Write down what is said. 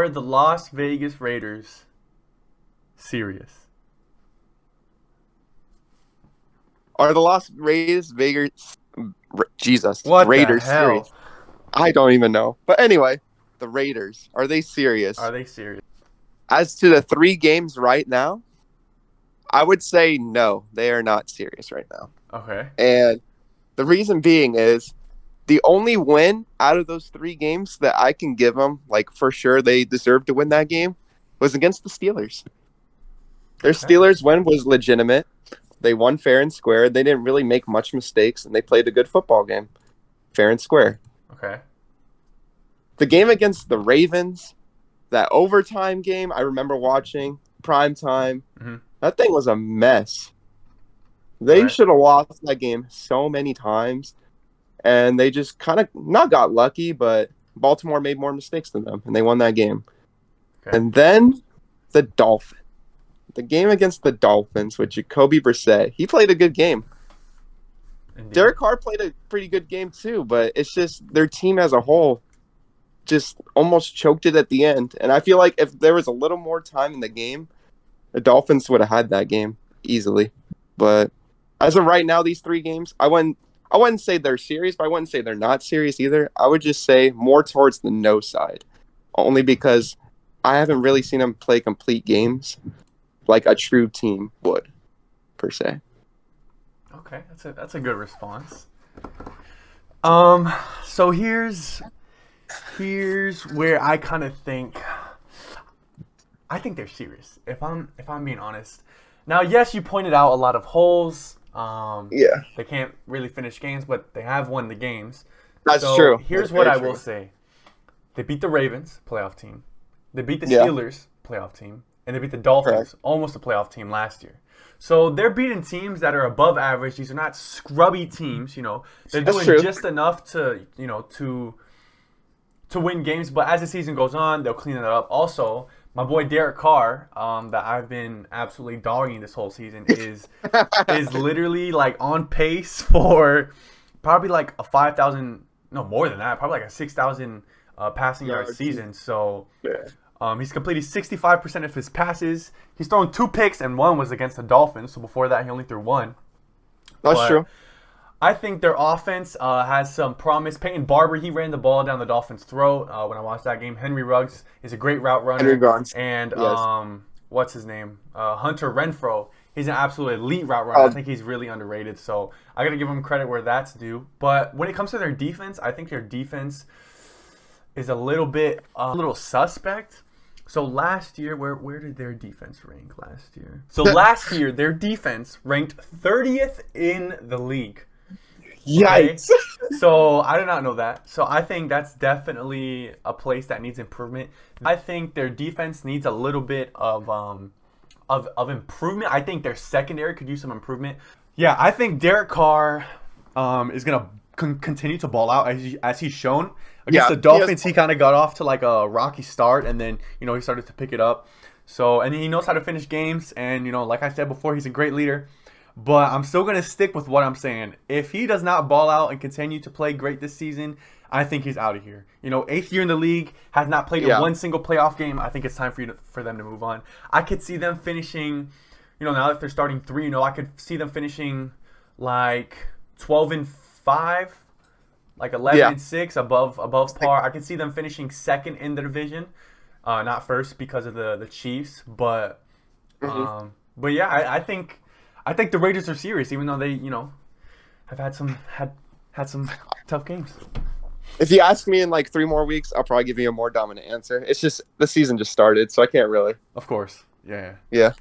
Are the Las Vegas Raiders serious? Are the Las Vegas What the Raiders hell? serious? I don't even know. But anyway, the Raiders, are they Are serious? they serious? As to the 3 games right now, I would say no, they are not serious right now. Okay. And the reason being is the only win out of those 3 games that I can give them, like for sure they deserve to win that game, was against the Steelers. Their Okay. Steelers win was legitimate. They won fair and square. They didn't really make much mistakes, and they played a good football game, fair and square. Okay. The game against the Ravens, that overtime game, I remember watching prime time. Mm-hmm. That thing was a mess. All They right. should have lost that game so many times, and they just kind of not got lucky, but Baltimore made more mistakes than them, and they won that game. Okay. And then the Dolphins. The game against the Dolphins with Jacoby Brissett, he played a good game. Indeed. Derek Carr played a pretty good game too, but it's just their team as a whole just almost choked it at the end. And I feel like if there was a little more time in the game, the Dolphins would have had that game easily. But as of right now, these 3 games, I wouldn't say they're serious, but I wouldn't say they're not serious either. I would just say more towards the no side, only because I haven't really seen them play complete games like a true team would, per se. Okay. That's a good response. So here's where I kind of think I think they're serious. If I'm being honest. Now, yes, you pointed out a lot of holes. Yeah, They can't really finish games, but they have won the games. that's So true. here's That's what very I true. will say: they beat the Ravens, playoff team. They beat the Yeah, Steelers, playoff team, and they beat the Dolphins, correct. almost a playoff team last year. So they're beating teams that are above average. These are not scrubby teams. They're That's doing true. just enough to win games. But as the season goes on, they'll clean it up. Also, my boy Derek Carr, that I've been absolutely dogging this whole season, is literally like on pace for probably like a 5,000, no more than that, probably like a 6,000 passing yard Yards. season. So Yeah. he's completed 65% of his passes. He's thrown 2 picks, and one was against the Dolphins. So before that, he only threw one. That's But true. I think their offense has some promise. Peyton Barber, he ran the ball down the Dolphins' throat when I watched that game. Henry Ruggs is a great route Henry runner. Gons. And Yes. what's his name? Hunter Renfro. He's an absolute elite route runner. I Um, think he's really underrated. So I got to give him credit where that's due. But when it comes to their defense, I think their defense is a little suspect. So last year, where did their defense rank last year? So last year, their defense ranked 30th in the league. Okay. Yikes. So I did not know that. So I think that's definitely a place that needs improvement. I think their defense needs a little bit of improvement. I think their secondary could use some improvement. Yeah, I think Derek Carr is gonna continue to ball out as he's shown against Yeah, the Dolphins. He kind of got off to like a rocky start, and then he started to pick it up. So and he knows how to finish games, and like I said before, he's a great leader. But I'm still gonna stick with what I'm saying. If he does not ball out and continue to play great this season, I think he's out of here. 8th year in the league, has not played in Yeah. one single playoff game. I think it's time for them to move on. I could see them finishing, now that they're starting 3-0, I could see them finishing like 12-5, like 11-6, above par. I could see them finishing second in the division, not first because of the Chiefs, but Mhm. but yeah, I think the Raiders are serious, even though they have had some tough games. If you ask me in like 3 more weeks, I'll probably give you a more dominant answer. It's just the season just started, so I can't really. Of course, yeah. Yeah.